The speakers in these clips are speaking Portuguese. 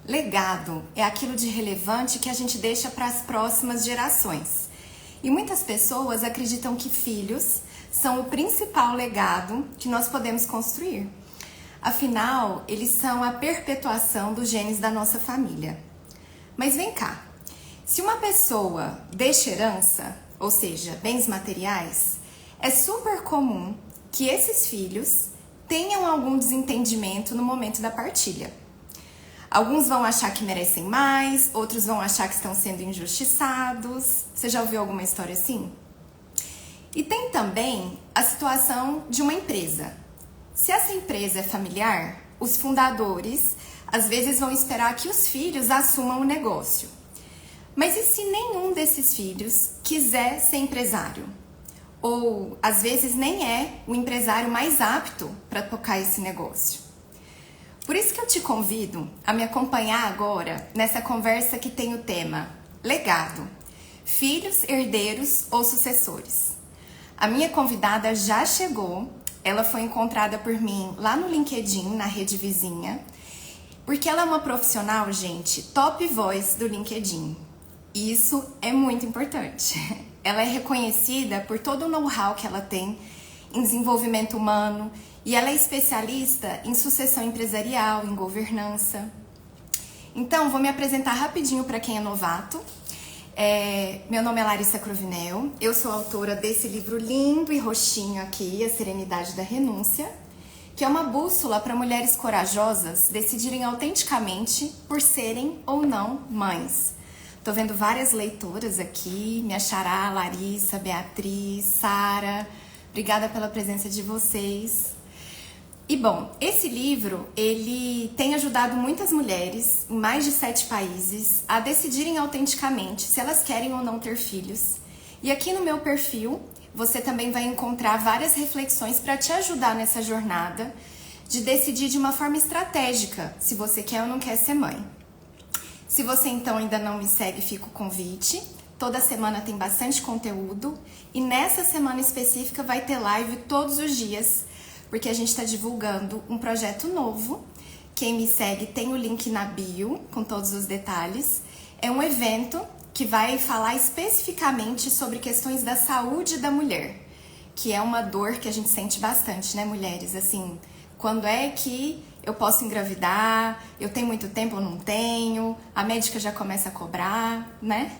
Legado é aquilo de relevante que a gente deixa para as próximas gerações. E muitas pessoas acreditam que filhos são o principal legado que nós podemos construir. Afinal, eles são a perpetuação dos genes da nossa família. Mas vem cá, se uma pessoa deixa herança, ou seja, bens materiais, é super comum que esses filhos tenham algum desentendimento no momento da partilha. Alguns vão achar que merecem mais, outros vão achar que estão sendo injustiçados. Você já ouviu alguma história assim? E tem também a situação de uma empresa. Se essa empresa é familiar, os fundadores às vezes vão esperar que os filhos assumam o negócio. Mas e se nenhum desses filhos quiser ser empresário? Ou às vezes nem é o empresário mais apto para tocar esse negócio? Por isso que eu te convido a me acompanhar agora nessa conversa que tem o tema Legado, filhos, herdeiros ou sucessores. A minha convidada já chegou, ela foi encontrada por mim lá no LinkedIn, na rede vizinha, porque ela é uma profissional, gente, top voice do LinkedIn. E isso é muito importante. Ela é reconhecida por todo o know-how que ela tem em desenvolvimento humano, e ela é especialista em sucessão empresarial, em governança. Então, vou me apresentar rapidinho para quem é novato. Meu nome é Larissa Cruvinel, eu sou autora desse livro lindo e roxinho aqui, A Serenidade da Renúncia, que é uma bússola para mulheres corajosas decidirem autenticamente por serem ou não mães. Tô vendo várias leitoras aqui, minha xará, Larissa, Beatriz, Sara. Obrigada pela presença de vocês. E bom, esse livro, ele tem ajudado muitas mulheres em mais de 7 países a decidirem autenticamente se elas querem ou não ter filhos. E aqui no meu perfil, você também vai encontrar várias reflexões para te ajudar nessa jornada de decidir de uma forma estratégica se você quer ou não quer ser mãe. Se você então ainda não me segue, fica o convite. Toda semana tem bastante conteúdo e nessa semana específica vai ter live todos os dias, porque a gente está divulgando um projeto novo. Quem me segue tem o link na bio com todos os detalhes. É um evento que vai falar especificamente sobre questões da saúde da mulher, que é uma dor que a gente sente bastante, né, mulheres? Assim, quando é que eu posso engravidar? Eu tenho muito tempo ou não tenho? A médica já começa a cobrar, né?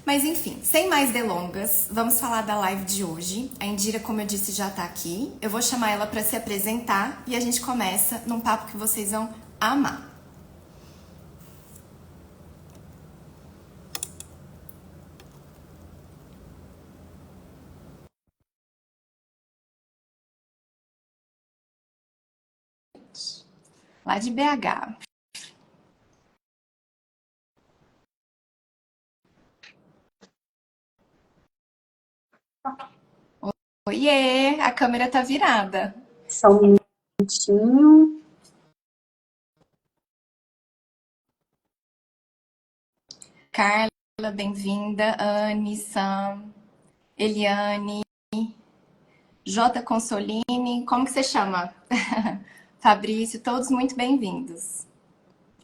Mas enfim, sem mais delongas, vamos falar da live de hoje. A Indira, como eu disse, já tá aqui. Eu vou chamar ela para se apresentar e a gente começa num papo que vocês vão amar. Lá de BH. Oiê, a câmera tá virada. Só um minutinho. Carla, bem-vinda. Anne, Sam, Eliane, J. Consolini, como que você chama? Fabrício, todos muito bem-vindos.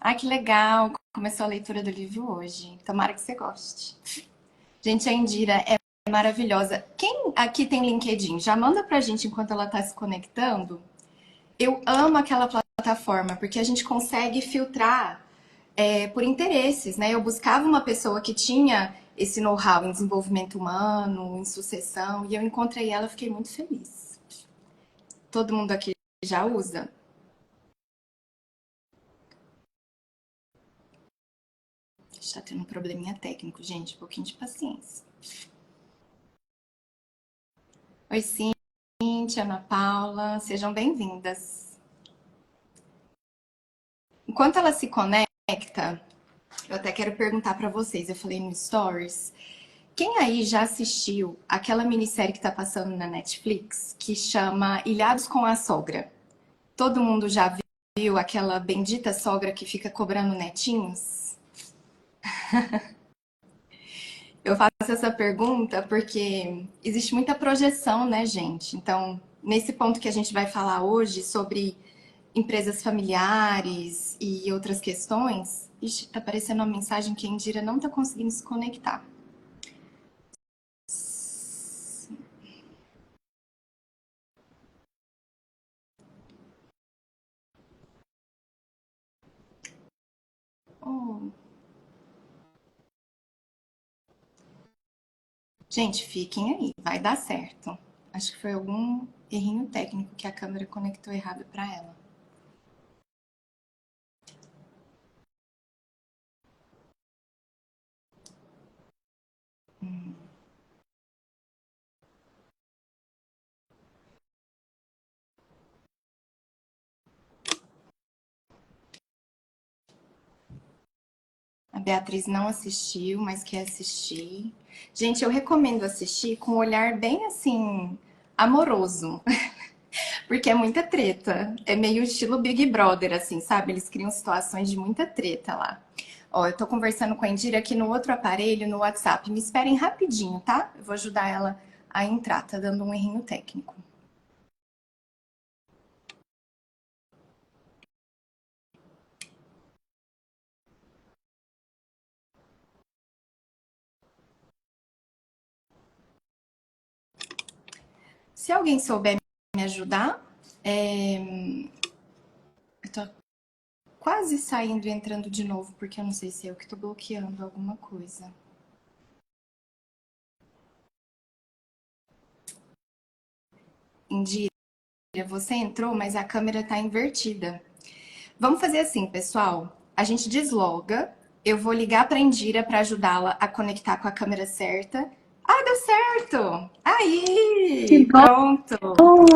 Ai, que legal! Começou a leitura do livro hoje. Tomara que você goste. Gente, a Indira é maravilhosa. Quem aqui tem LinkedIn? Já manda pra gente enquanto ela tá se conectando. Eu amo aquela plataforma, porque a gente consegue filtrar por interesses, né? Eu buscava uma pessoa que tinha esse know-how em desenvolvimento humano, em sucessão, e eu encontrei ela, fiquei muito feliz. Todo mundo aqui já usa? Está tendo um probleminha técnico, gente, um pouquinho de paciência. Oi, Cíntia, Ana Paula, sejam bem-vindas. Enquanto ela se conecta, eu até quero perguntar para vocês, eu falei no Stories, quem aí já assistiu aquela minissérie que tá passando na Netflix, que chama Ilhados com a Sogra? Todo mundo já viu aquela bendita sogra que fica cobrando netinhos? Eu faço essa pergunta porque existe muita projeção, né, gente? Então, nesse ponto que a gente vai falar hoje sobre empresas familiares e outras questões. Ixi, tá aparecendo uma mensagem que a Indira não tá conseguindo se conectar. Oh. Gente, fiquem aí, vai dar certo. Acho que foi algum errinho técnico que a câmera conectou errado para ela. A Beatriz não assistiu, mas quer assistir. Gente, eu recomendo assistir com um olhar bem assim, amoroso. Porque é muita treta. É meio estilo Big Brother, assim, sabe? Eles criam situações de muita treta lá. Ó, eu tô conversando com a Indira aqui no outro aparelho, no WhatsApp. Me esperem rapidinho, tá? Eu vou ajudar ela a entrar. Tá dando um errinho técnico. Se alguém souber me ajudar, eu tô quase saindo e entrando de novo, porque eu não sei se é eu que tô bloqueando alguma coisa. Indira, você entrou, mas a câmera tá invertida. Vamos fazer assim, pessoal. A gente desloga. Eu vou ligar para Indira para ajudá-la a conectar com a câmera certa. Ah, deu certo! Que Aí, pronto. bom!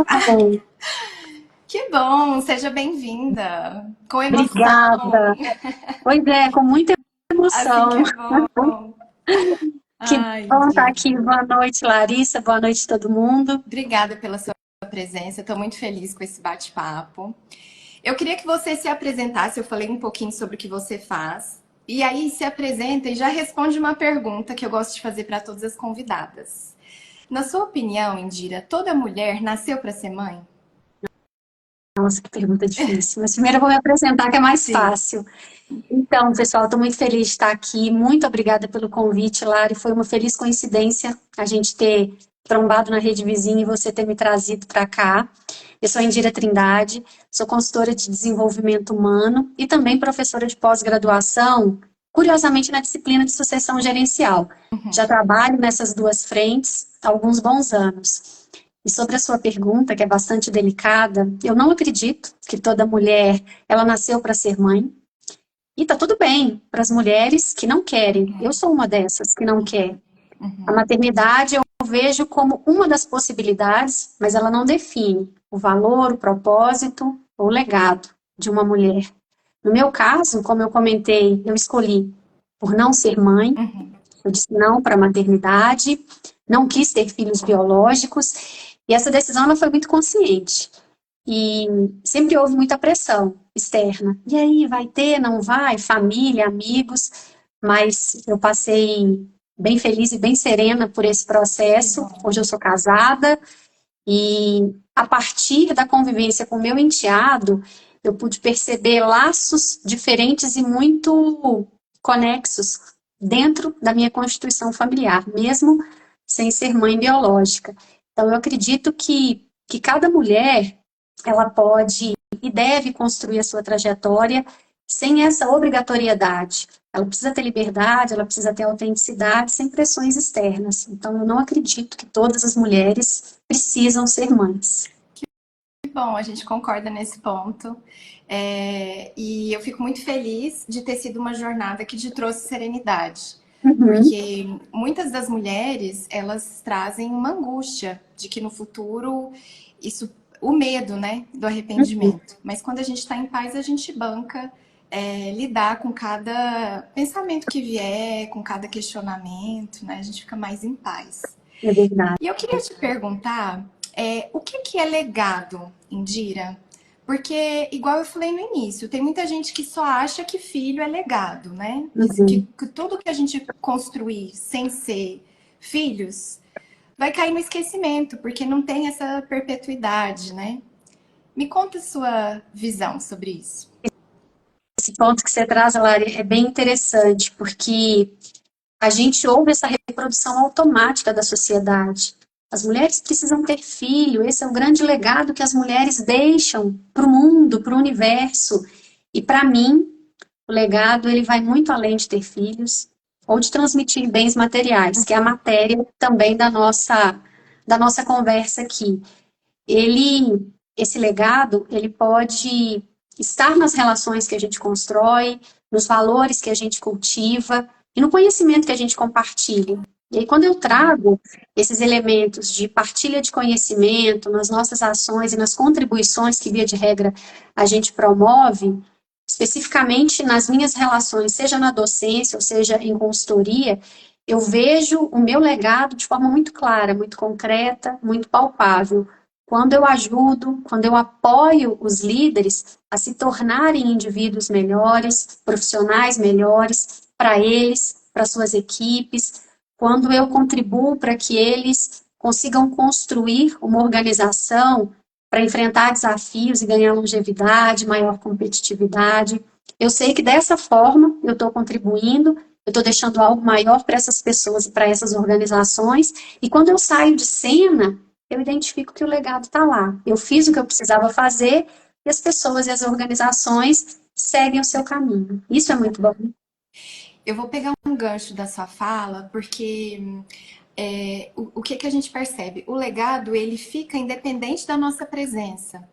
Que bom, seja bem-vinda. Com emoção. Obrigada. Pois é, com muita Assim que emoção. é bom. Que Ai, bom estar Indira. aqui. Boa noite, Larissa. Boa noite, todo mundo. Obrigada pela sua presença. Estou muito feliz com esse bate-papo. Eu queria que você se apresentasse. Eu falei um pouquinho sobre o que você faz. E aí se apresenta e já responde uma pergunta que eu gosto de fazer para todas as convidadas. Na sua opinião, Indira, toda mulher nasceu para ser mãe? Nossa, que pergunta difícil. Mas primeiro eu vou me apresentar, que é mais Sim. fácil. Então, pessoal, estou muito feliz de estar aqui. Muito obrigada pelo convite, Lari. Foi uma feliz coincidência a gente ter trombado na rede vizinha e você ter me trazido para cá. Eu sou a Indira Trindade, sou consultora de desenvolvimento humano e também professora de pós-graduação, curiosamente na disciplina de sucessão gerencial. Já trabalho nessas duas frentes há alguns bons anos. E sobre a sua pergunta, que é bastante delicada, eu não acredito que toda mulher ela nasceu para ser mãe. E tá tudo bem para as mulheres que não querem. Eu sou uma dessas que não quer. A maternidade eu vejo como uma das possibilidades, mas ela não define o valor, o propósito ou o legado de uma mulher. No meu caso, como eu comentei, eu escolhi por não ser mãe, eu disse não para a maternidade, não quis ter filhos biológicos, e essa decisão ela foi muito consciente. E sempre houve muita pressão externa. E aí, vai ter, não vai? Família, amigos. Mas eu passei bem feliz e bem serena por esse Que processo. bom. Hoje eu sou casada e a partir da convivência com o meu enteado, eu pude perceber laços diferentes e muito conexos dentro da minha constituição familiar, mesmo sem ser mãe biológica. Então, eu acredito que cada mulher ela pode e deve construir a sua trajetória sem essa obrigatoriedade. Ela precisa ter liberdade, ela precisa ter autenticidade, sem pressões externas. Então, eu não acredito que todas as mulheres precisam ser mães. Que bom, a gente concorda nesse ponto. E eu fico muito feliz de ter sido uma jornada que te trouxe serenidade. Uhum, Porque muitas das mulheres, elas trazem uma angústia de que no futuro isso, o medo, né, do uhum, arrependimento. Mas quando a gente está em paz, a gente banca lidar com cada pensamento que vier, com cada questionamento, né? A gente fica mais em paz. é verdade. E eu queria te perguntar, o que que é legado, Indira? Porque, igual eu falei no início, tem muita gente que só acha que filho é legado, né? Uhum. Que tudo que a gente construir sem ser filhos vai cair no esquecimento, porque não tem essa perpetuidade, né? Me conta a sua visão sobre isso. Esse ponto que você traz, Lari, é bem interessante, porque a gente ouve essa reprodução automática da sociedade. As mulheres precisam ter filho, esse é o grande legado que as mulheres deixam para o mundo, para o universo. E para mim, o legado ele vai muito além de ter filhos ou de transmitir bens materiais, que é a matéria também da nossa conversa aqui. Esse legado, ele pode estar nas relações que a gente constrói, nos valores que a gente cultiva e no conhecimento que a gente compartilha. E aí, quando eu trago esses elementos de partilha de conhecimento nas nossas ações e nas contribuições que, via de regra, a gente promove, especificamente nas minhas relações, seja na docência ou seja em consultoria, eu vejo o meu legado de forma muito clara, muito concreta, muito palpável. Quando eu ajudo, quando eu apoio os líderes a se tornarem indivíduos melhores, profissionais melhores, para eles, para suas equipes, quando eu contribuo para que eles consigam construir uma organização para enfrentar desafios e ganhar longevidade, maior competitividade. Eu sei que dessa forma eu estou contribuindo, eu estou deixando algo maior para essas pessoas e para essas organizações, e quando eu saio de cena, eu identifico que o legado está lá. Eu fiz o que eu precisava fazer e as pessoas e as organizações seguem o seu caminho. Isso é muito bom. Eu vou pegar um gancho da sua fala, porque o que, que a gente percebe? O legado, ele fica independente da nossa presença.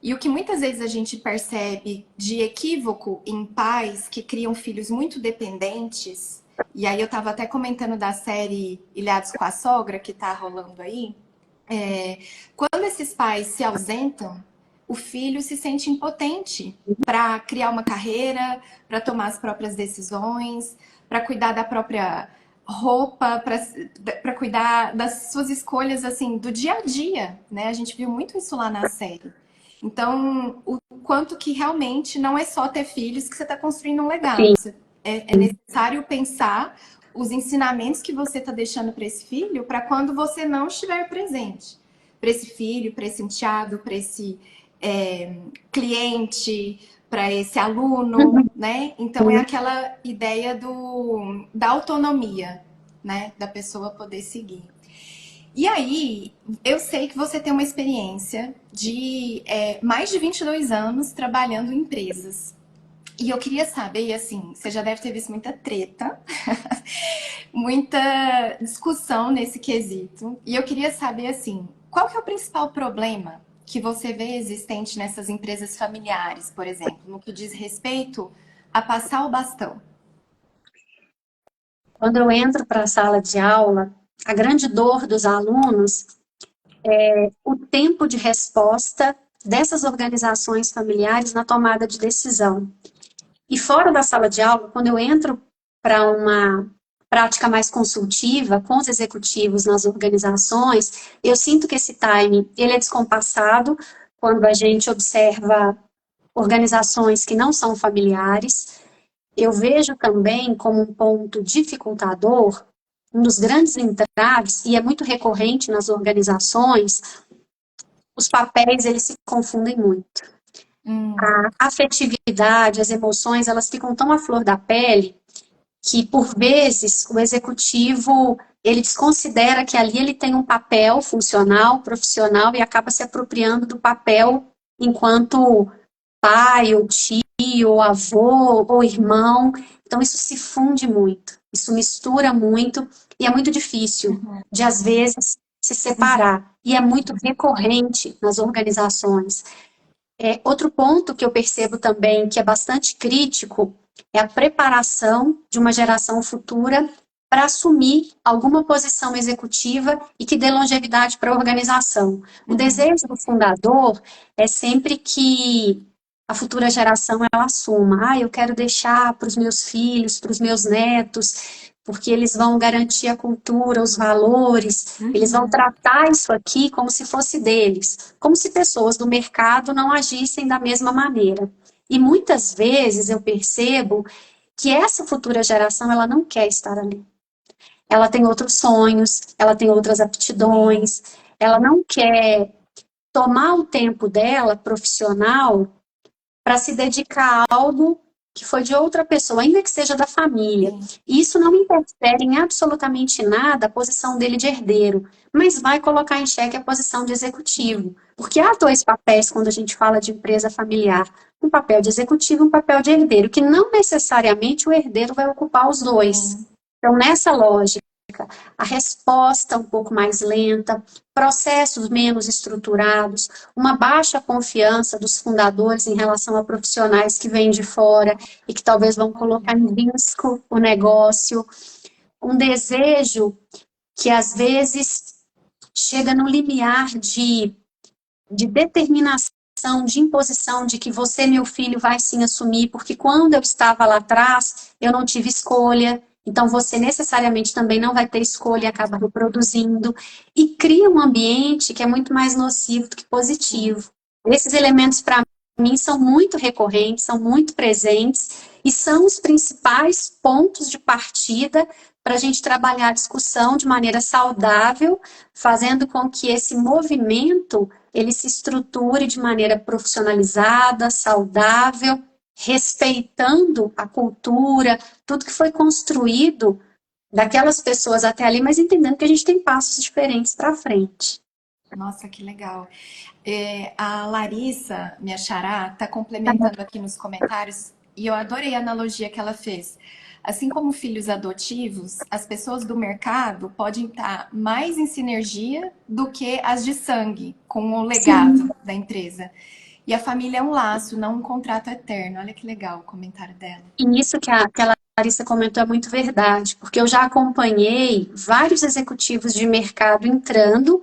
E o que muitas vezes a gente percebe de equívoco em pais que criam filhos muito dependentes, e aí eu estava até comentando da série Ilhados com a Sogra, que está rolando aí, quando esses pais se ausentam, o filho se sente impotente para criar uma carreira, para tomar as próprias decisões, para cuidar da própria roupa, para cuidar das suas escolhas assim do dia a dia, né? A gente viu muito isso lá na série. Então, o quanto que realmente não é só ter filhos que você está construindo um legado. Sim. É necessário pensar os ensinamentos que você está deixando para esse filho para quando você não estiver presente. Para esse filho, para esse enteado, para esse cliente, para esse aluno, né? Então é aquela ideia da autonomia, né? Da pessoa poder seguir. E aí, eu sei que você tem uma experiência de mais de 22 anos trabalhando em empresas. E eu queria saber, assim, você já deve ter visto muita treta, muita discussão nesse quesito. E eu queria saber, assim, qual que é o principal problema que você vê existente nessas empresas familiares, por exemplo, no que diz respeito a passar o bastão? Quando eu entro para a sala de aula, a grande dor dos alunos é o tempo de resposta dessas organizações familiares na tomada de decisão. E fora da sala de aula, quando eu entro para uma prática mais consultiva com os executivos nas organizações, eu sinto que esse time ele é descompassado quando a gente observa organizações que não são familiares. Eu vejo também como um ponto dificultador, um dos grandes entraves, e é muito recorrente nas organizações, os papéis eles se confundem muito. A afetividade, as emoções, elas ficam tão à flor da pele que, por vezes, o executivo, ele desconsidera que ali ele tem um papel funcional, profissional, e acaba se apropriando do papel enquanto pai, ou tio, ou avô, ou irmão. Então, isso se funde muito, isso mistura muito, e é muito difícil de, às vezes, se separar. E é muito recorrente nas organizações. Outro ponto que eu percebo também que é bastante crítico é a preparação de uma geração futura para assumir alguma posição executiva e que dê longevidade para a organização. O desejo do fundador é sempre que a futura geração ela assuma, eu quero deixar para os meus filhos, para os meus netos, porque eles vão garantir a cultura, os valores, eles vão tratar isso aqui como se fosse deles, como se pessoas do mercado não agissem da mesma maneira. E muitas vezes eu percebo que essa futura geração ela não quer estar ali. Ela tem outros sonhos, ela tem outras aptidões, ela não quer tomar o tempo dela, profissional, para se dedicar a algo que foi de outra pessoa, ainda que seja da família. Sim. E isso não interfere em absolutamente nada a posição dele de herdeiro, mas vai colocar em xeque a posição de executivo. Porque há dois papéis quando a gente fala de empresa familiar: um papel de executivo e um papel de herdeiro, que não necessariamente o herdeiro vai ocupar os dois. Sim. Então, nessa lógica, a resposta um pouco mais lenta, processos menos estruturados, uma baixa confiança dos fundadores em relação a profissionais que vêm de fora e que talvez vão colocar Olha. em risco o negócio, um desejo que às vezes chega no limiar de determinação, de imposição, de que você, meu filho, vai sim assumir, porque quando eu estava lá atrás, eu não tive escolha, então você necessariamente também não vai ter escolha e acaba reproduzindo, e cria um ambiente que é muito mais nocivo do que Sim. positivo. Esses elementos, para mim, são muito recorrentes, são muito presentes, e são os principais pontos de partida para a gente trabalhar a discussão de maneira saudável, fazendo com que esse movimento ele se estruture de maneira profissionalizada, saudável, respeitando a cultura, tudo que foi construído daquelas pessoas até ali, mas entendendo que a gente tem passos diferentes para frente. Nossa, que legal. A Larissa, minha xará, está complementando aqui nos comentários e eu adorei a analogia que ela fez. Assim como filhos adotivos, as pessoas do mercado podem estar mais em sinergia do que as de sangue, com o Sim, legado da empresa. E a família é um laço, não um contrato eterno. Olha que legal o comentário dela. e isso que a Larissa comentou é muito verdade, porque eu já acompanhei vários executivos de mercado entrando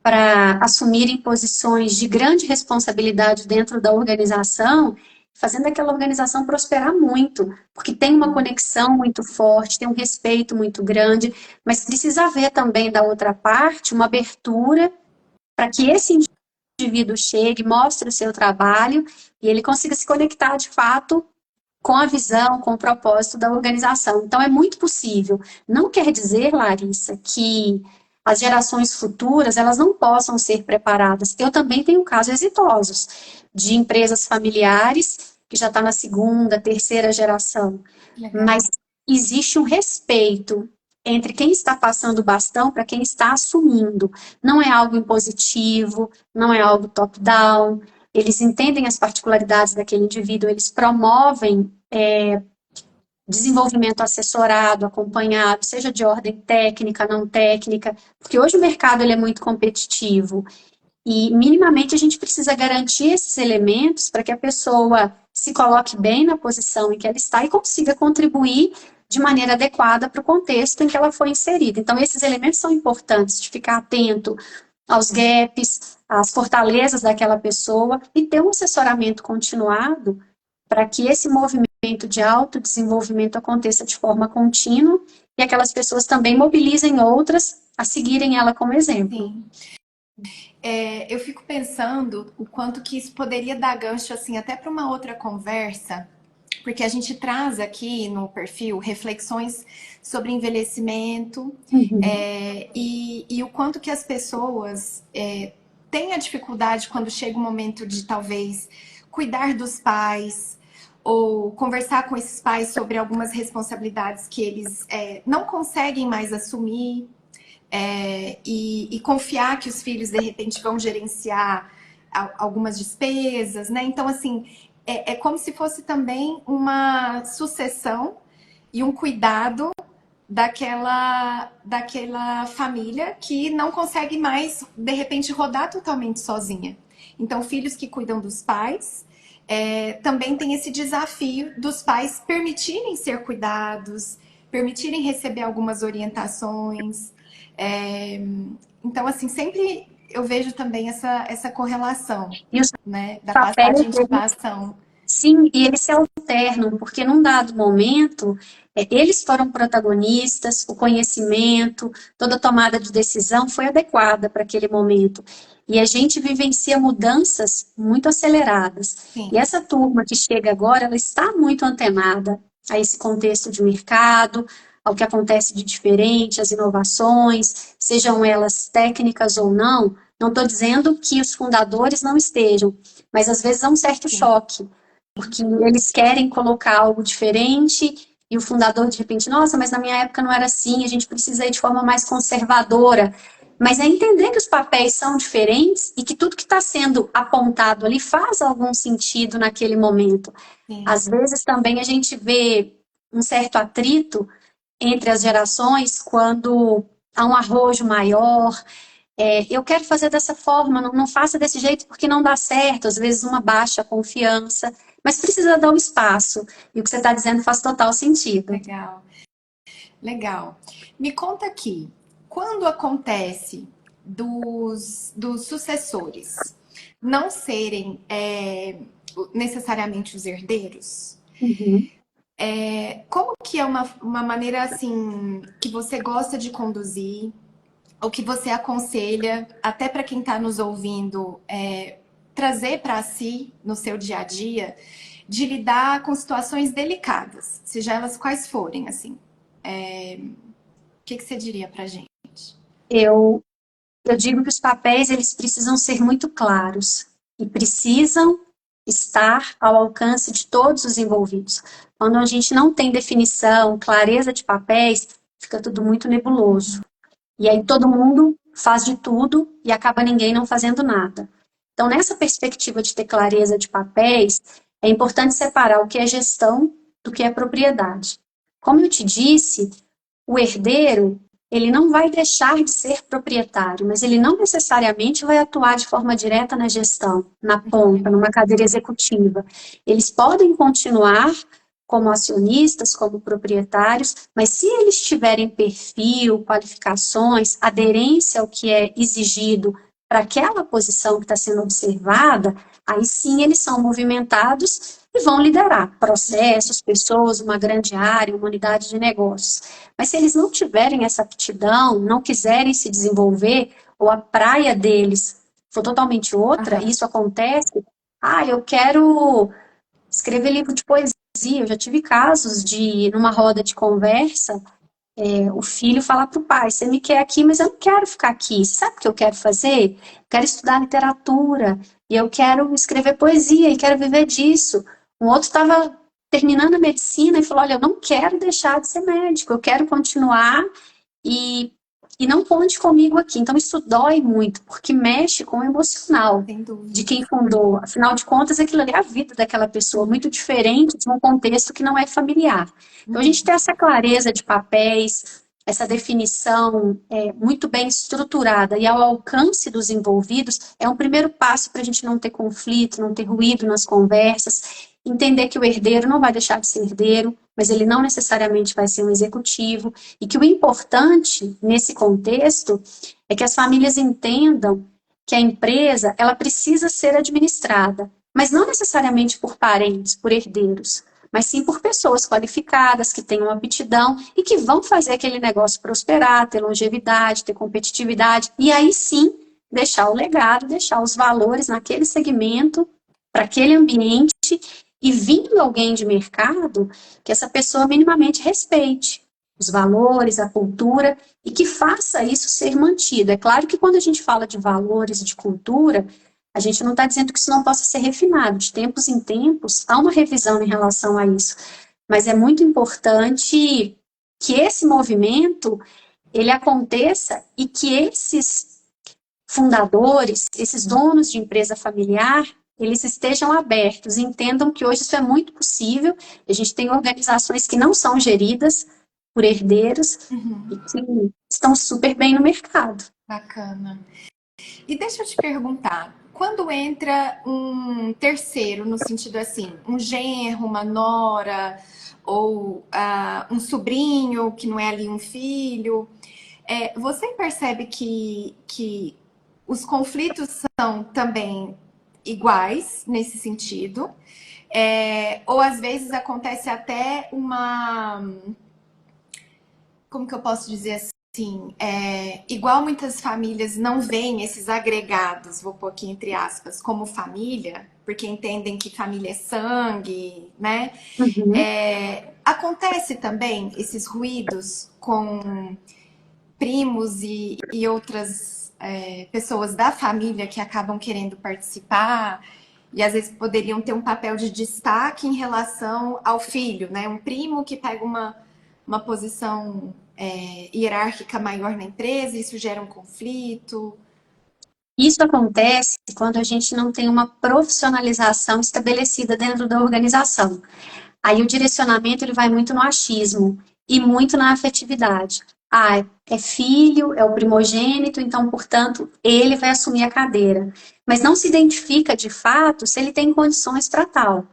para assumirem posições de grande responsabilidade dentro da organização, fazendo aquela organização prosperar muito, porque tem uma conexão muito forte, tem um respeito muito grande, mas precisa haver também da outra parte uma abertura para que esse indivíduo chegue, mostre o seu trabalho e ele consiga se conectar de fato com a visão, com o propósito da organização. Então, é muito possível. Não quer dizer, Larissa, que as gerações futuras elas não possam ser preparadas. Eu também tenho casos exitosos de empresas familiares que já está na segunda, terceira geração, Legal. mas existe um respeito entre quem está passando o bastão para quem está assumindo. Não é algo impositivo, não é algo top-down. Eles entendem as particularidades daquele indivíduo, eles promovem desenvolvimento assessorado, acompanhado, seja de ordem técnica, não técnica, porque hoje o mercado ele é muito competitivo e minimamente a gente precisa garantir esses elementos para que a pessoa se coloque bem na posição em que ela está e consiga contribuir de maneira adequada para o contexto em que ela foi inserida. Então, esses elementos são importantes de ficar atento aos gaps, às fortalezas daquela pessoa e ter um assessoramento continuado para que esse movimento de autodesenvolvimento aconteça de forma contínua e aquelas pessoas também mobilizem outras a seguirem ela como exemplo. Sim. Eu fico pensando o quanto que isso poderia dar gancho assim até para uma outra conversa, porque a gente traz aqui no perfil reflexões sobre envelhecimento Uhum. e o quanto que as pessoas têm a dificuldade quando chega o momento de talvez cuidar dos pais ou conversar com esses pais sobre algumas responsabilidades que eles não conseguem mais assumir e confiar que os filhos de repente vão gerenciar algumas despesas, né? Então, assim, é como se fosse também uma sucessão e um cuidado daquela família que não consegue mais, de repente, rodar totalmente sozinha. Então, filhos que cuidam dos pais também tem esse desafio dos pais permitirem ser cuidados, permitirem receber algumas orientações. É, então, assim, sempre eu vejo também essa correlação, E os né, da papéis passagem de geração. sim, e eles se alternam, porque num dado momento, eles foram protagonistas, o conhecimento, toda a tomada de decisão foi adequada para aquele momento. E a gente vivencia mudanças muito aceleradas. E Sim, essa turma que chega agora, ela está muito antenada a esse contexto de mercado, ao que acontece de diferente, as inovações, sejam elas técnicas ou não, Não estou dizendo que os fundadores não estejam, mas às vezes há um certo Sim. choque, porque eles querem colocar algo diferente e o fundador de repente, nossa, mas na minha época não era assim, a gente precisa ir de forma mais conservadora. Mas é entender que os papéis são diferentes e que tudo que está sendo apontado ali faz algum sentido naquele momento. Sim. Às vezes também a gente vê um certo atrito entre as gerações quando há um arrojo maior. Eu quero fazer dessa forma, não faça desse jeito porque não dá certo, às vezes uma baixa confiança, mas precisa dar um espaço. E o que você está dizendo faz total sentido. Legal. Legal. Me conta aqui, quando acontece dos sucessores não serem necessariamente os herdeiros, Uhum. como que é uma maneira assim que você gosta de conduzir, ou que você aconselha, até para quem está nos ouvindo, trazer para si no seu dia a dia, de lidar com situações delicadas, seja elas quais forem, assim. O que você diria pra gente? Eu, eu digo que os papéis eles precisam ser muito claros e precisam estar ao alcance de todos os envolvidos. Quando a gente não tem definição, clareza de papéis, fica tudo muito nebuloso. E aí todo mundo faz de tudo e acaba ninguém não fazendo nada. Então, nessa perspectiva de ter clareza de papéis, é importante separar o que é gestão do que é propriedade. Como eu te disse, o herdeiro, ele não vai deixar de ser proprietário, mas ele não necessariamente vai atuar de forma direta na gestão, na ponta, numa cadeira executiva. Eles podem continuar como acionistas, como proprietários, mas se eles tiverem perfil, qualificações, aderência ao que é exigido para aquela posição que está sendo observada, aí sim eles são movimentados e vão liderar processos, pessoas, uma grande área, uma unidade de negócios. Mas se eles não tiverem essa aptidão, não quiserem se desenvolver, ou a praia deles for totalmente outra, e Aham. isso acontece, eu quero escrever livro de poesia. Eu já tive casos de, numa roda de conversa, o filho falar para o pai, você me quer aqui, mas eu não quero ficar aqui. Você sabe o que eu quero fazer? Eu quero estudar literatura, e eu quero escrever poesia, e quero viver disso. Um outro estava terminando a medicina e falou, olha, eu não quero deixar de ser médico, eu quero continuar e, e não conte comigo aqui. Então, isso dói muito, porque mexe com o emocional Sem de dúvida. quem fundou. Afinal de contas, aquilo ali é a vida daquela pessoa, muito diferente de um contexto que não é familiar. Então, a gente Uhum. tem essa clareza de papéis, essa definição muito bem estruturada e ao alcance dos envolvidos é um primeiro passo para a gente não ter conflito, não ter ruído nas conversas, entender que o herdeiro não vai deixar de ser herdeiro, mas ele não necessariamente vai ser um executivo, e que o importante nesse contexto é que as famílias entendam que a empresa ela precisa ser administrada, mas não necessariamente por parentes, por herdeiros, mas sim por pessoas qualificadas, que tenham aptidão e que vão fazer aquele negócio prosperar, ter longevidade, ter competitividade, e aí sim deixar o legado, deixar os valores naquele segmento, para aquele ambiente, e vindo alguém de mercado, que essa pessoa minimamente respeite os valores, a cultura, e que faça isso ser mantido. É claro que quando a gente fala de valores, de cultura, a gente não está dizendo que isso não possa ser refinado. De tempos em tempos, há uma revisão em relação a isso. Mas é muito importante que esse movimento, ele aconteça e que esses fundadores, esses donos de empresa familiar, eles estejam abertos, entendam que hoje isso é muito possível. A gente tem organizações que não são geridas por herdeiros e Uhum. que estão super bem no mercado. Bacana. E deixa eu te perguntar, quando entra um terceiro, no sentido assim, um genro, uma nora, ou um sobrinho, que não é ali um filho, você percebe que os conflitos são também iguais nesse sentido? Ou às vezes acontece até uma. Como que eu posso dizer assim? Igual muitas famílias não veem esses agregados, vou pôr aqui entre aspas, como família, porque entendem que família é sangue, né? Uhum. Acontece também esses ruídos com primos e outras. pessoas da família que acabam querendo participar e às vezes poderiam ter um papel de destaque em relação ao filho, né? Um primo que pega uma posição hierárquica maior na empresa, isso gera um conflito. Isso acontece quando a gente não tem uma profissionalização estabelecida dentro da organização. Aí o direcionamento ele vai muito no achismo e muito na afetividade. Ah, é filho, é o primogênito, então, portanto, ele vai assumir a cadeira. Mas não se identifica de fato se ele tem condições para tal.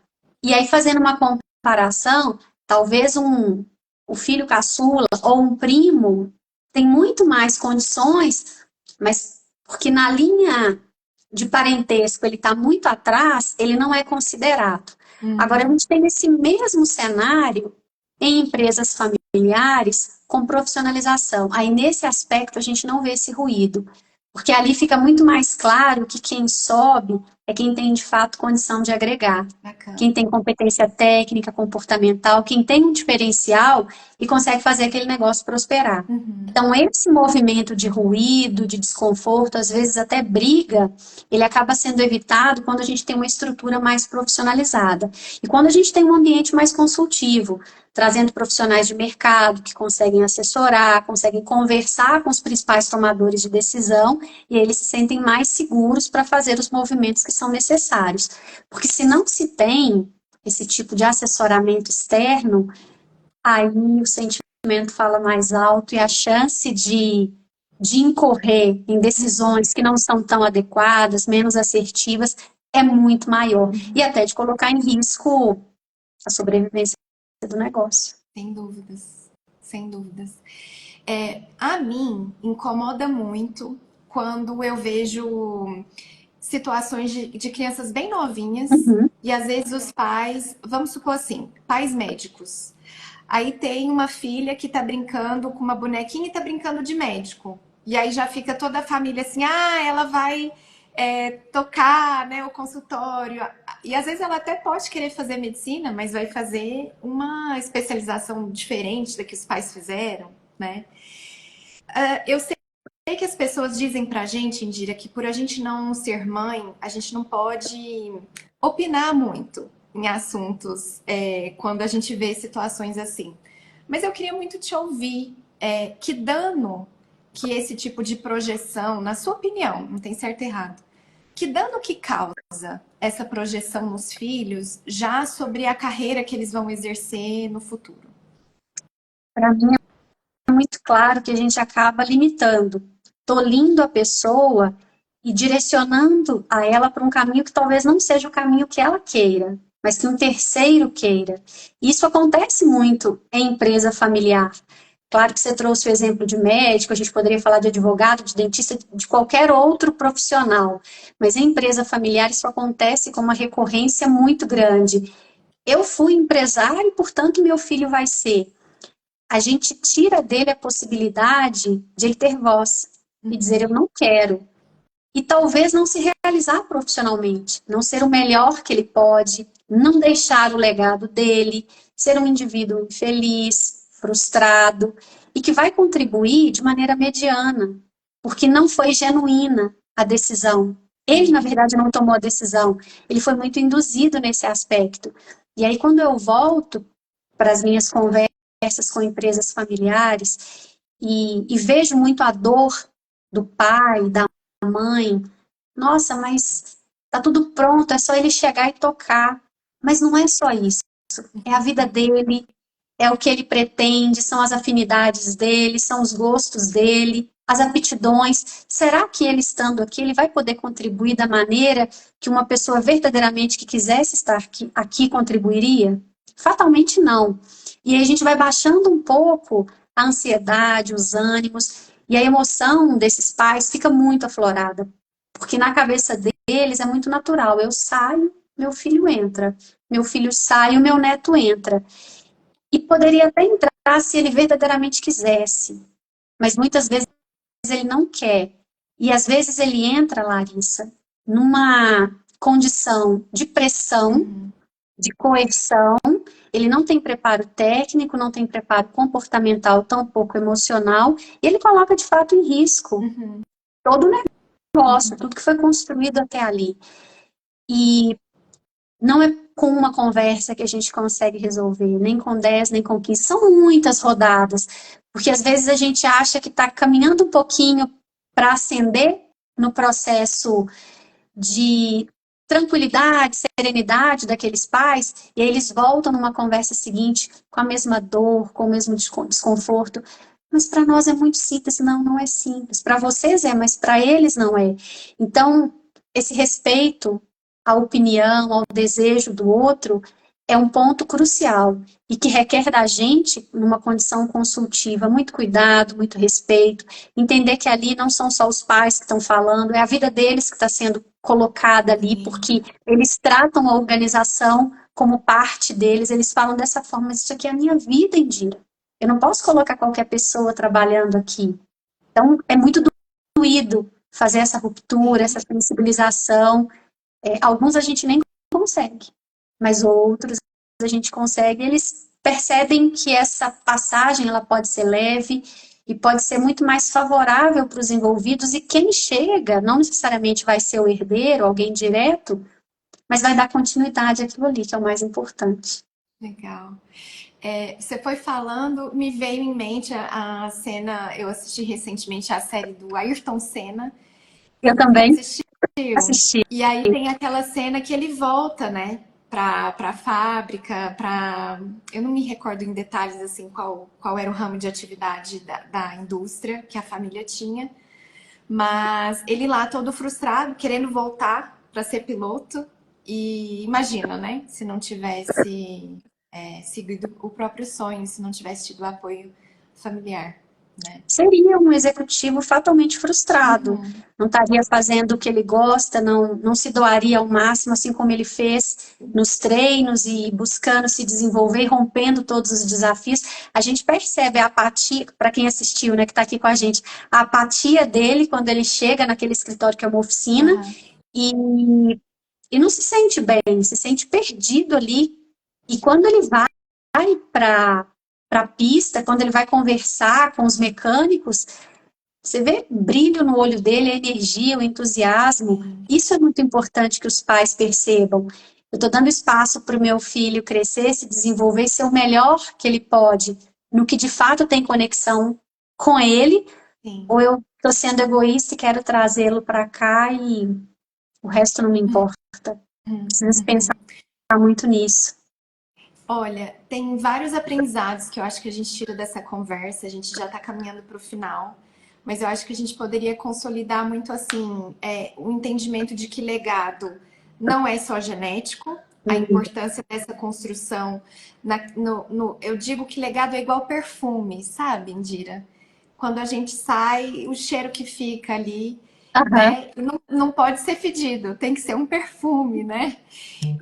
E aí, fazendo uma comparação, talvez o filho caçula ou um primo tem muito mais condições, mas porque na linha de parentesco ele está muito atrás, ele não é considerado. Agora, a gente tem esse mesmo cenário em empresas familiares com profissionalização. Aí, nesse aspecto, a gente não vê esse ruído, porque ali fica muito mais claro que quem sobe é quem tem, de fato, condição de agregar. Bacana. Quem tem competência técnica, comportamental, quem tem um diferencial e consegue fazer aquele negócio prosperar. Então, esse movimento de ruído, de desconforto, às vezes até briga, ele acaba sendo evitado quando a gente tem uma estrutura mais profissionalizada. E quando a gente tem um ambiente mais consultivo, trazendo profissionais de mercado que conseguem assessorar, conseguem conversar com os principais tomadores de decisão e eles se sentem mais seguros para fazer os movimentos que são necessários. Porque se não se tem esse tipo de assessoramento externo, aí o sentimento fala mais alto e a chance de incorrer em decisões que não são tão adequadas, menos assertivas, é muito maior. E até de colocar em risco a sobrevivência do negócio. Sem dúvidas, sem dúvidas. A mim incomoda muito quando eu vejo situações de crianças bem novinhas e às vezes os pais, vamos supor assim, pais médicos. Aí tem uma filha que tá brincando com uma bonequinha e tá brincando de médico. E aí já fica toda a família assim, ela vai tocar, né, o consultório. E às vezes ela até pode querer fazer medicina, mas vai fazer uma especialização diferente da que os pais fizeram, né? Eu sei que as pessoas dizem pra gente, Indira, que por a gente não ser mãe, a gente não pode opinar muito em assuntos quando a gente vê situações assim. Mas eu queria muito te ouvir. Que dano que esse tipo de projeção, na sua opinião, não tem certo e errado, que dano que causa essa projeção nos filhos já sobre a carreira que eles vão exercer no futuro? Para mim é muito claro que a gente acaba limitando, tolhindo a pessoa e direcionando a ela para um caminho que talvez não seja o caminho que ela queira, mas que um terceiro queira. Isso acontece muito em empresa familiar. Claro que você trouxe o exemplo de médico, a gente poderia falar de advogado, de dentista, de qualquer outro profissional, mas em empresa familiar isso acontece com uma recorrência muito grande. Eu fui empresário, portanto meu filho vai ser. A gente tira dele a possibilidade de ele ter voz e dizer eu não quero. E talvez não se realizar profissionalmente, não ser o melhor que ele pode, não deixar o legado dele, ser um indivíduo infeliz, frustrado, e que vai contribuir de maneira mediana, porque não foi genuína a decisão. Ele, na verdade, não tomou a decisão, ele foi muito induzido nesse aspecto. E aí, quando eu volto para as minhas conversas com empresas familiares e vejo muito a dor do pai, da mãe, nossa, mas tá tudo pronto, é só ele chegar e tocar. Mas não é só isso. É a vida dele, é o que ele pretende, são as afinidades dele, são os gostos dele, as aptidões. Será que ele estando aqui, ele vai poder contribuir da maneira que uma pessoa verdadeiramente que quisesse estar aqui contribuiria? Fatalmente não. E aí a gente vai baixando um pouco a ansiedade, os ânimos, e a emoção desses pais fica muito aflorada, porque na cabeça deles é muito natural. Eu saio, meu filho entra. Meu filho sai, o meu neto entra. E poderia até entrar se ele verdadeiramente quisesse. Mas muitas vezes ele não quer. E às vezes ele entra, Larissa, numa condição de pressão, de coerção. Ele não tem preparo técnico, não tem preparo comportamental, tampouco emocional. E ele coloca de fato em risco todo o negócio, tudo que foi construído até ali. E não é com uma conversa que a gente consegue resolver, nem com 10, nem com 15. São muitas rodadas, porque às vezes a gente acha que está caminhando um pouquinho para ascender no processo de tranquilidade, serenidade daqueles pais, e aí eles voltam numa conversa seguinte com a mesma dor, com o mesmo desconforto. Mas para nós é muito simples. Não, não é simples. Para vocês é, mas para eles não é. Então, esse respeito à opinião, ao desejo do outro, é um ponto crucial e que requer da gente, numa condição consultiva, muito cuidado, muito respeito, entender que ali não são só os pais que estão falando, é a vida deles que está sendo colocada ali, Sim. porque eles tratam a organização como parte deles, eles falam dessa forma, mas isso aqui é a minha vida, Indira. Eu não posso colocar qualquer pessoa trabalhando aqui. Então, é muito doído fazer essa ruptura, essa sensibilização. Alguns a gente nem consegue, mas outros a gente consegue. Eles percebem que essa passagem ela pode ser leve e pode ser muito mais favorável para os envolvidos, e quem chega não necessariamente vai ser o herdeiro, alguém direto, mas vai dar continuidade àquilo ali, que é o mais importante. Legal. Você foi falando, me veio em mente a cena. Eu assisti recentemente a série do Ayrton Senna. Eu também Assistiu? assisti. E aí tem aquela cena que ele volta, né? Pra fábrica, pra. Eu não me recordo em detalhes assim qual era o ramo de atividade da indústria que a família tinha, mas ele lá todo frustrado, querendo voltar para ser piloto. E imagina, né? Se não tivesse seguido o próprio sonho, se não tivesse tido o apoio familiar, né? Seria um executivo fatalmente frustrado, Uhum. não estaria fazendo o que ele gosta, não se doaria ao máximo, assim como ele fez nos treinos e buscando se desenvolver, rompendo todos os desafios. A gente percebe a apatia, para quem assistiu, né, que está aqui com a gente, a apatia dele quando ele chega naquele escritório que é uma oficina Aham. e, e não se sente bem, se sente perdido ali. E quando ele vai para a pista, quando ele vai conversar com os mecânicos, você vê brilho no olho dele, a energia, o entusiasmo. Sim. Isso é muito importante que os pais percebam. Eu estou dando espaço para o meu filho crescer, se desenvolver, ser o melhor que ele pode, no que de fato tem conexão com ele, Sim. ou eu estou sendo egoísta e quero trazê-lo para cá e o resto não me importa. Precisa pensar Uhum. muito nisso. Olha, tem vários aprendizados que eu acho que a gente tira dessa conversa. A gente já está caminhando para o final, mas eu acho que a gente poderia consolidar muito assim o entendimento de que legado não é só genético, a importância dessa construção. Eu digo que legado é igual perfume, sabe, Indira? Quando a gente sai, o cheiro que fica ali, Aham. né? Não pode ser fedido, tem que ser um perfume, né? Sim.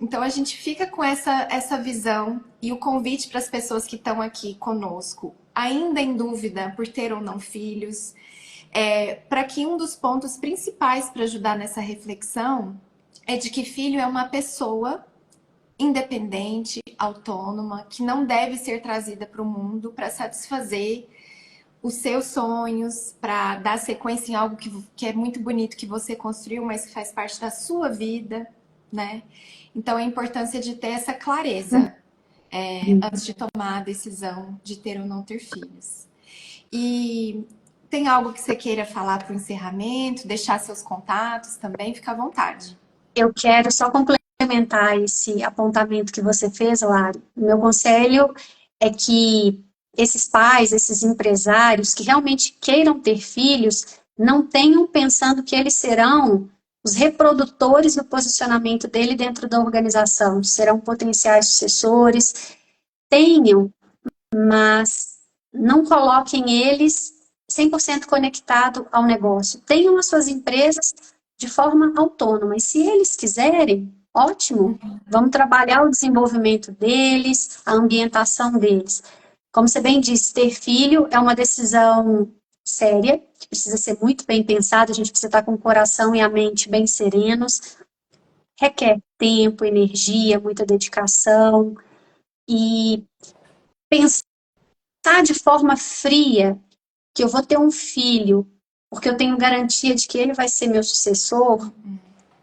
Então a gente fica com essa visão e o convite para as pessoas que estão aqui conosco, ainda em dúvida por ter ou não filhos, para que um dos pontos principais para ajudar nessa reflexão é de que filho é uma pessoa independente, autônoma, que não deve ser trazida para o mundo para satisfazer os seus sonhos, para dar sequência em algo que é muito bonito que você construiu, mas que faz parte da sua vida, né? Então a importância de ter essa clareza antes de tomar a decisão de ter ou não ter filhos. E tem algo que você queira falar para o encerramento, deixar seus contatos também, fica à vontade. Eu quero só complementar esse apontamento que você fez, Lari. O meu conselho é que esses pais, esses empresários que realmente queiram ter filhos, não tenham pensando que eles serão os reprodutores do posicionamento dele dentro da organização, serão potenciais sucessores, tenham, mas não coloquem eles 100% conectado ao negócio. Tenham as suas empresas de forma autônoma. E se eles quiserem, ótimo, vamos trabalhar o desenvolvimento deles, a ambientação deles. Como você bem disse, ter filho é uma decisão séria, que precisa ser muito bem pensada, a gente precisa estar com o coração e a mente bem serenos, requer tempo, energia, muita dedicação e pensar de forma fria que eu vou ter um filho porque eu tenho garantia de que ele vai ser meu sucessor,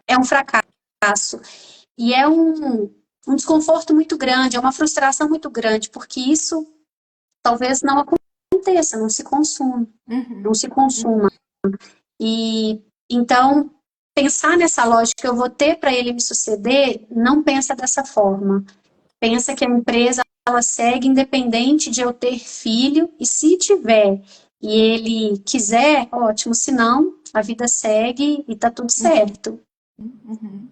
é um fracasso. E é um desconforto muito grande, é uma frustração muito grande, porque isso talvez não aconteça, não se consuma, não Uhum. se consuma. E então, pensar nessa lógica, eu vou ter para ele me suceder, não pensa dessa forma. Pensa que a empresa ela segue independente de eu ter filho, e se tiver e ele quiser, ótimo, se não, a vida segue e tá tudo certo. Uhum.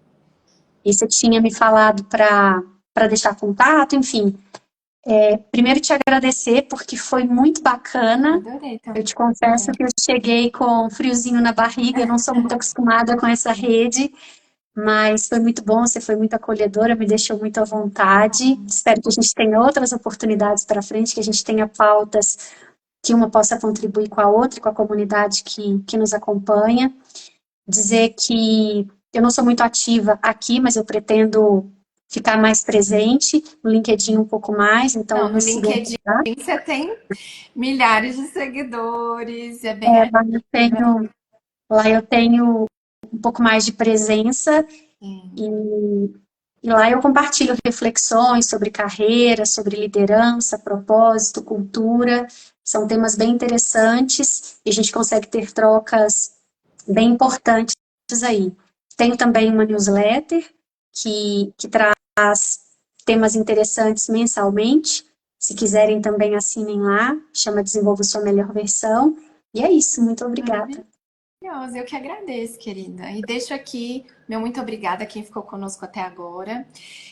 E você tinha me falado para deixar contato, enfim. Primeiro te agradecer, porque foi muito bacana. Adorei Eu também. te confesso que eu cheguei com um friozinho na barriga, eu não sou muito acostumada com essa rede, mas foi muito bom, você foi muito acolhedora, me deixou muito à vontade. Espero que a gente tenha outras oportunidades para frente, que a gente tenha pautas que uma possa contribuir com a outra, com a comunidade que nos acompanha. Dizer que eu não sou muito ativa aqui, mas eu pretendo ficar mais presente, no LinkedIn um pouco mais, então Não, no me sigam LinkedIn lá. você tem milhares de seguidores, é bem Lá eu ativa. tenho, lá eu tenho um pouco mais de presença Sim. e, e lá eu compartilho reflexões sobre carreira, sobre liderança, propósito, cultura. São temas bem interessantes e a gente consegue ter trocas bem importantes aí. Tenho também uma newsletter que traz temas interessantes mensalmente. Se quiserem também assinem lá, chama Desenvolva Sua Melhor Versão. E é isso, muito obrigada. Maravilhosa, eu que agradeço, querida. E deixo aqui meu muito obrigada a quem ficou conosco até agora.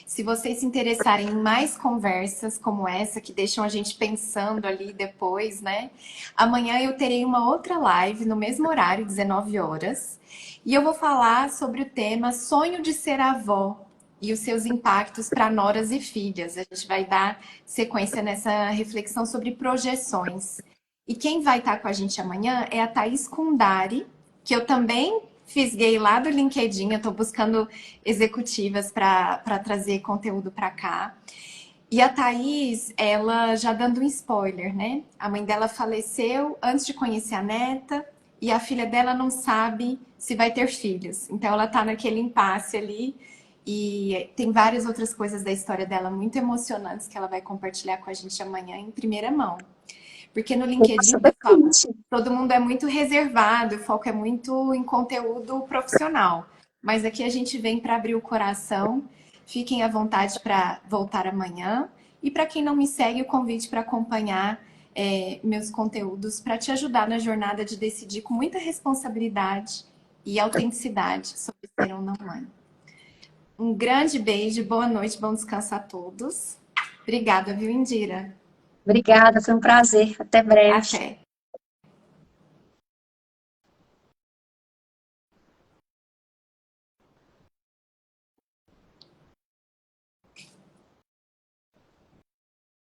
Se vocês se interessarem em mais conversas como essa, que deixam a gente pensando ali depois, né? Amanhã eu terei uma outra live no mesmo horário, 19 horas. E eu vou falar sobre o tema sonho de ser avó e os seus impactos para noras e filhas. A gente vai dar sequência nessa reflexão sobre projeções. E quem vai estar com a gente amanhã é a Thaís Kundari, que eu também fisguei lá do LinkedIn. Eu estou buscando executivas para trazer conteúdo para cá. E a Thaís, ela já dando um spoiler, né? A mãe dela faleceu antes de conhecer a neta e a filha dela não sabe se vai ter filhos. Então ela tá naquele impasse ali e tem várias outras coisas da história dela muito emocionantes que ela vai compartilhar com a gente amanhã em primeira mão. Porque no LinkedIn, Super pessoal, fit. todo mundo é muito reservado, o foco é muito em conteúdo profissional. Mas aqui a gente vem para abrir o coração. Fiquem à vontade para voltar amanhã. E para quem não me segue, o convite para acompanhar meus conteúdos para te ajudar na jornada de decidir com muita responsabilidade e autenticidade sobre ser ou não mãe. Um grande beijo, boa noite, bom descanso a todos. Obrigada, viu, Indira? Obrigada, foi um prazer. Até breve. Até.